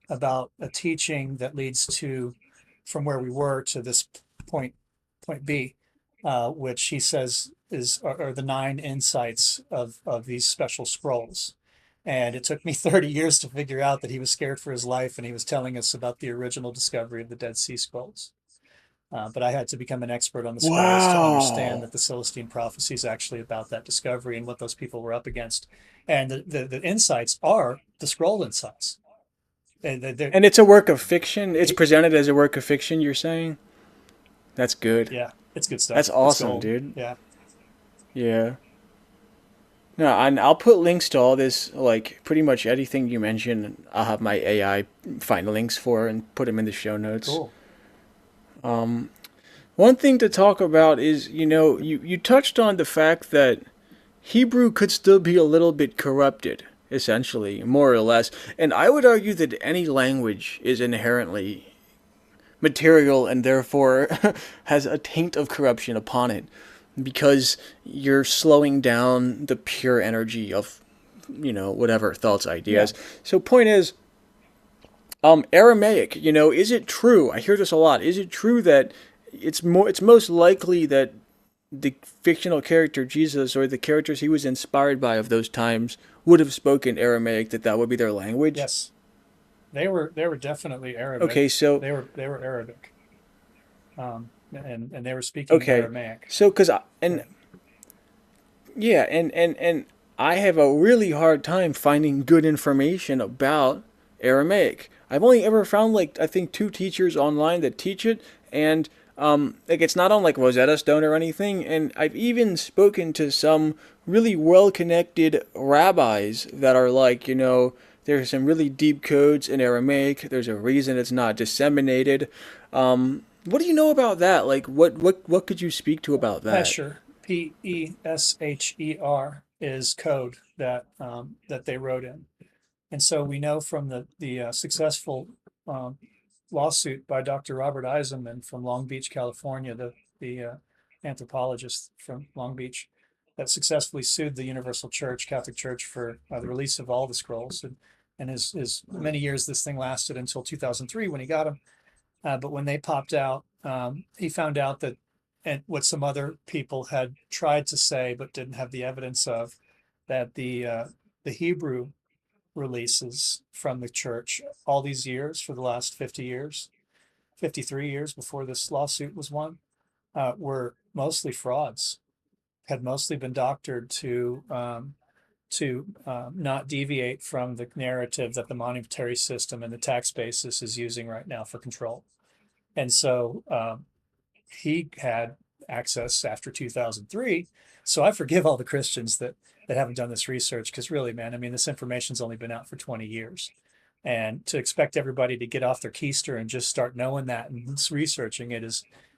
about a teaching that leads to from where we were to this point point B, which he says are the 9 insights of these special scrolls. And it took me 30 years to figure out that he was scared for his life and he was telling us about the original discovery of the Dead Sea Scrolls. But I had to become an expert on the scrolls to understand Wow. that the Celestine prophecy is actually about that discovery and what those people were up against. And the insights are the scroll insights. They're, And it's a work of fiction. It's it, presented as a work of fiction, you're saying? That's good. yeah, it's good That's stuff. It's awesome, gold. dude. Yeah, Yeah. No, and I'll put links to all this, like pretty much anything you mentioned. I'll have my AI find links for and put them in the show notes. cool. One thing to talk about is, you touched on the fact that Hebrew could still be a little bit corrupted, essentially, more or less. And I would argue that any language is inherently material and therefore has a taint of corruption upon it because you're slowing down the pure energy of, whatever thoughts, Yeah, ideas. So, point is, Aramaic, is it true? I hear this a lot. Is it true that it's most likely that the fictional character Jesus or the characters he was inspired by of those times would have spoken Aramaic, that would be their language? yes, they were definitely Okay, Arabic. so They were Arabic, and they were speaking okay, Aramaic. so because Yeah. and yeah, and I have a really hard time finding good information about Aramaic. I've only ever found like I think 2 teachers online that teach it, and like it's not on like Rosetta Stone or anything. And I've even spoken to some really well-connected rabbis that are like, there's some really deep codes in Aramaic. There's a reason it's not disseminated. What do you know about that? Like, what could you speak to about that? Pesher, Pesher, is code that they wrote in, and so we know from the successful um, lawsuit by Dr. Robert Eisenman from Long Beach, California, the anthropologist from Long Beach, that successfully sued the Universal Church, Catholic Church, for the release of all the scrolls. And his many years this thing lasted until 2003 when he got them. But when they popped out, he found out that, and what some other people had tried to say but didn't have the evidence of, that the Hebrew releases from the church all these years for the last 50 years, 53 years before this lawsuit was won, were mostly frauds, had mostly been doctored to not deviate from the narrative that the monetary system and the tax basis is using right now for control. And so he had access after 2003. So I forgive all the Christians that haven't done this research, because really, man, I mean, this information's only been out for 20 years. And to expect everybody to get off their keister and just start knowing that and researching it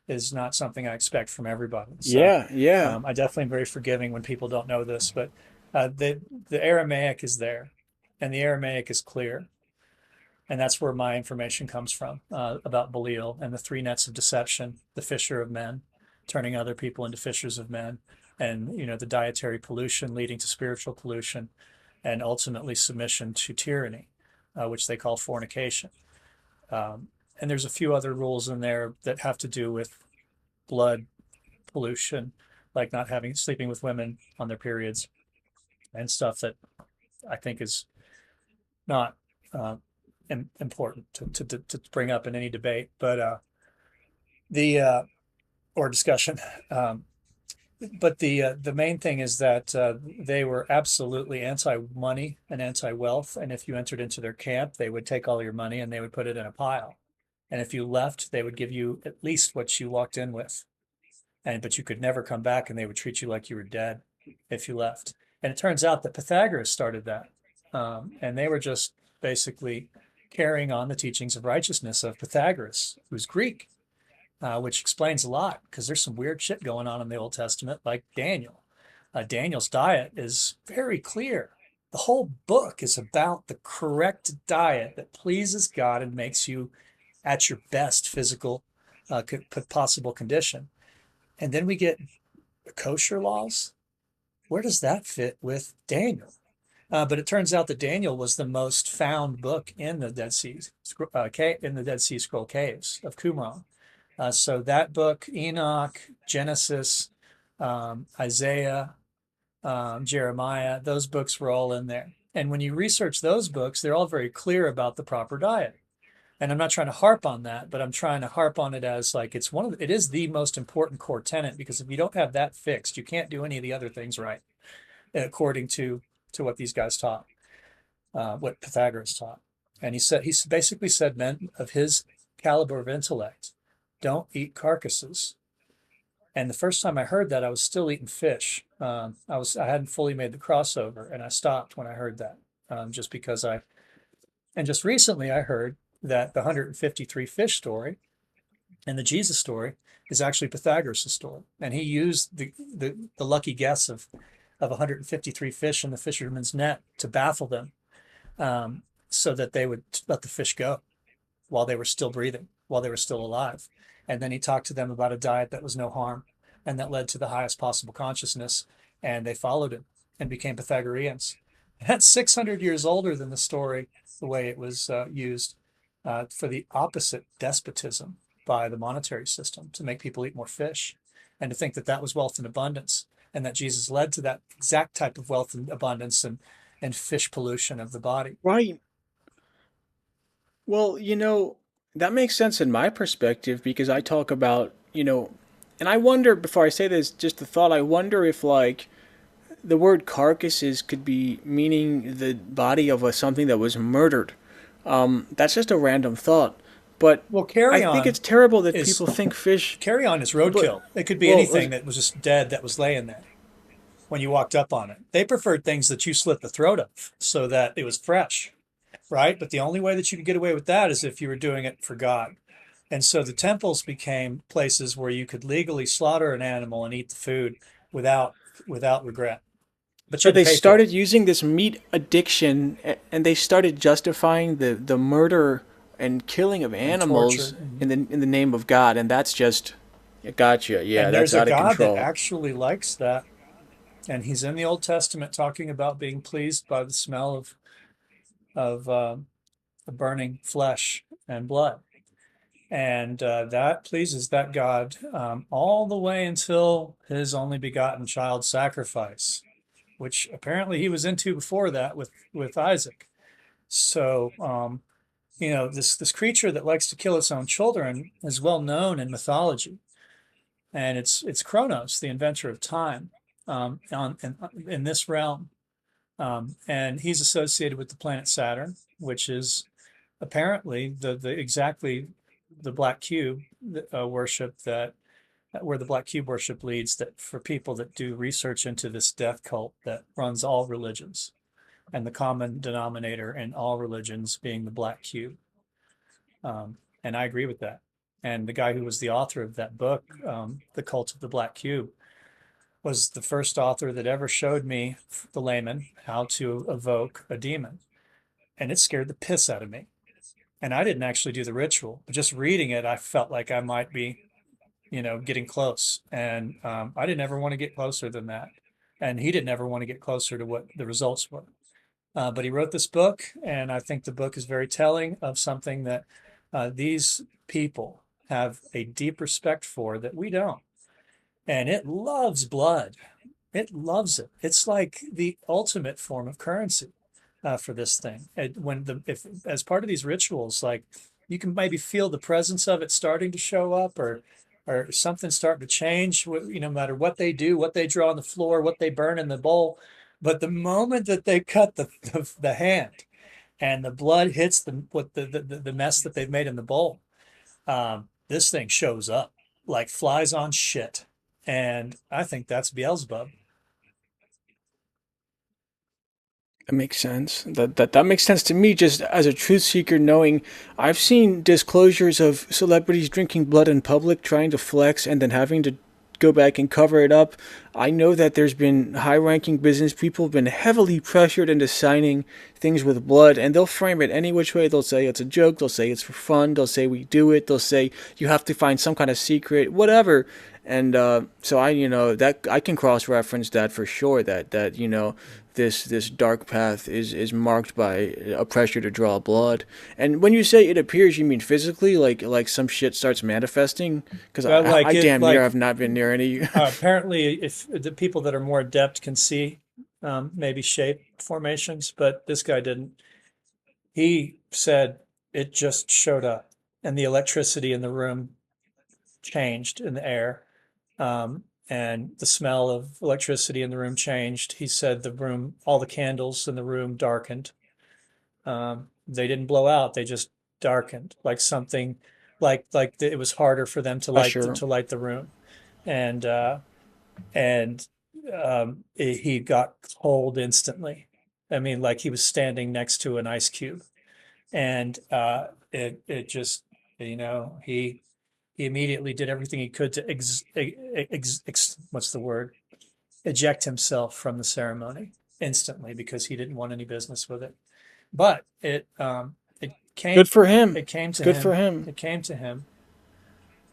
is not something I expect from everybody. So Yeah, yeah. I definitely am very forgiving when people don't know this, but the Aramaic is there, and the Aramaic is clear, and that's where my information comes from about Belial and the 3 nets of deception, the fisher of men, turning other people into fishers of men, and the dietary pollution leading to spiritual pollution, and ultimately submission to tyranny, which they call fornication. And there's a few other rules in there that have to do with blood pollution, like not having sleeping with women on their periods and stuff that I think is not uh, important to bring up in any debate, but the or discussion. But the main thing is that they were absolutely anti-money and anti-wealth, and if you entered into their camp, they would take all your money and they would put it in a pile. And if you left, they would give you at least what you walked in with, but you could never come back, and they would treat you like you were dead if you left. And it turns out that Pythagoras started that, and they were just basically carrying on the teachings of righteousness of Pythagoras, who's Greek, which explains a lot because there's some weird shit going on in the Old Testament, like Daniel. Daniel's diet is very clear. The whole book is about the correct diet that pleases God and makes you at your best physical possible condition. And then we get kosher laws. Where does that fit with Daniel? But it turns out that Daniel was the most found book in the Dead Sea Scroll caves of Qumran. So that book, Enoch, Genesis, Isaiah, Jeremiah, those books were all in there. And when you research those books, they're all very clear about the proper diet. And I'm not trying to harp on that, but I'm trying to harp on it as like it is the most important core tenet, because if you don't have that fixed, you can't do any of the other things right, according to what these guys taught, what Pythagoras taught. And he basically said, men of his caliber of intellect don't eat carcasses. And the first time I heard that, I was still eating fish. I hadn't fully made the crossover, and I stopped when I heard that, just because and just recently I heard that the 153 fish story and the Jesus story is actually Pythagoras' story, and he used the lucky guess of 153 fish in the fisherman's net to baffle them, so that they would let the fish go while they were still breathing, while they were still alive. And then he talked to them about a diet that was no harm and that led to the highest possible consciousness. And they followed him and became Pythagoreans. That's 600 years older than the story, the way it was used for the opposite despotism by the monetary system to make people eat more fish, and to think that that was wealth and abundance, and that Jesus led to that exact type of wealth and abundance and fish pollution of the body. Right. Well, that makes sense in my perspective because I talk about, and I wonder, before I say this, just the thought, I wonder if, like, the word carcasses could be meaning the body of something that was murdered. That's just a random thought. But Well, I think it's terrible that is people think fish. carry-on is But, roadkill. It could be well, anything that was just dead that was laying there when you walked up on it. They preferred things that you slit the throat of so that it was fresh, right? But the only way that you could get away with that is if you were doing it for God. And so the temples became places where you could legally slaughter an animal and eat the food without regret. But you but had to they pay for it. started using this meat addiction, and they started justifying the murder and killing of And torture. animals in the name of God, and that's just, gotcha. Yeah, And that's there's a out of God that control. actually likes that. And he's in the Old Testament talking about being pleased by the smell of the burning flesh and blood. And that pleases that God, all the way until his only begotten child sacrifice, which apparently he was into before that with Isaac. So, this creature that likes to kill its own children is well known in mythology, and it's Kronos, the inventor of time, in this realm, and he's associated with the planet Saturn, which is apparently the exactly the black cube worship that where the black cube worship leads, that for people that do research into this death cult that runs all religions, and the common denominator in all religions being the black cube. And I agree with that. And the guy who was the author of that book, The Cult of the Black Cube, was the first author that ever showed me, the layman, how to evoke a demon. And it scared the piss out of me. And I didn't actually do the ritual, but just reading it, I felt like I might be, getting close. And I didn't ever want to get closer than that. And he didn't ever want to get closer to what the results were. But he wrote this book, and I think the book is very telling of something that these people have a deep respect for that we don't. And it loves blood. It loves it. It's like the ultimate form of currency for this thing. If as part of these rituals, like, you can maybe feel the presence of it starting to show up, or something starting to change. No matter what they do, what they draw on the floor, what they burn in the bowl, but the moment that they cut the hand and the blood hits the mess that they've made in the bowl, this thing shows up like flies on shit. And I think that's Beelzebub. That makes sense. That makes sense to me, just as a truth seeker, knowing I've seen disclosures of celebrities drinking blood in public, trying to flex, and then having to go back and cover it up. I know that there's been high-ranking business people have been heavily pressured into signing things with blood, and they'll frame it any which way. They'll say it's a joke. They'll say it's for fun. They'll say we do it. They'll say you have to find some kind of secret, whatever. And so I, that I can cross-reference that for sure. That this dark path is marked by a pressure to draw blood. And when you say it appears, you mean physically, like some shit starts manifesting? Because Well, I damn near have not been near any. apparently, if the people that are more adept can see maybe shape formations, but this guy didn't. He said it just showed up, and the electricity in the room changed in the air, and the smell of electricity in the room changed. He said all the candles in the room darkened. They didn't blow out; they just darkened, like something, it was harder for them to light Pressure. the room, and and he got cold instantly. I mean, like he was standing next to an ice cube, and it just, he immediately did everything he could to what's the word, eject himself from the ceremony instantly because he didn't want any business with it. But it came Good for him. it came to Good for him. him. It came to him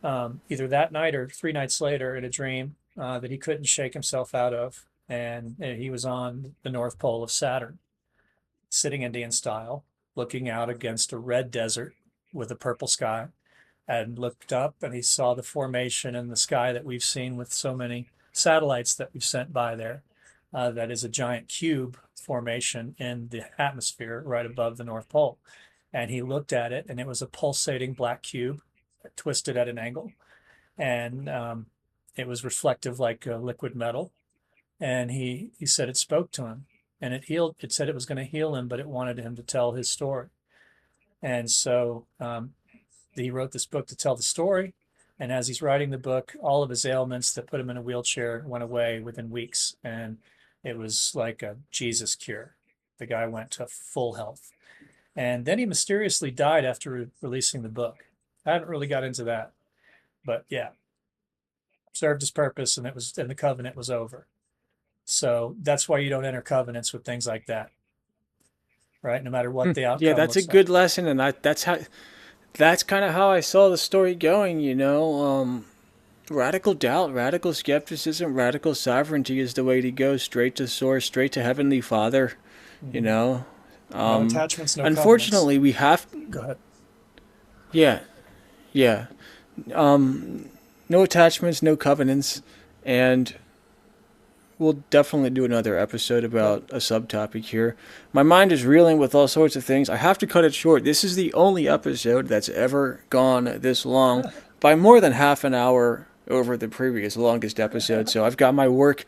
either that night or 3 nights later in a dream that he couldn't shake himself out of, and he was on the North Pole of Saturn, sitting Indian style, looking out against a red desert with a purple sky, and looked up and he saw the formation in the sky that we've seen with so many satellites that we've sent by there. That is a giant cube formation in the atmosphere right above the North Pole. And he looked at it, and it was a pulsating black cube twisted at an angle. And it was reflective like liquid metal. And he said it spoke to him, and it healed. It said it was going to heal him, but it wanted him to tell his story. And so he wrote this book to tell the story. And as he's writing the book, all of his ailments that put him in a wheelchair went away within weeks. And it was like a Jesus cure. The guy went to full health. And then he mysteriously died after releasing the book. I haven't really got into that. But yeah, served his purpose, and the covenant was over. So that's why you don't enter covenants with things like that, right? No matter what the Yeah, outcome that's a looks like. good lesson, and that's kind of how I saw the story going. Radical doubt, radical skepticism, radical sovereignty is the way to go. Straight to source, straight to Heavenly Father. You Hmm. know. No attachments, no covenants. Unfortunately, we have. Go ahead. Yeah, yeah. No attachments, no covenants, and we'll definitely do another episode Yep. about a subtopic here. My mind is reeling with all sorts of things. I have to cut it short. This is the only episode that's ever gone this long by more than half an hour over the previous longest episode. So I've got my work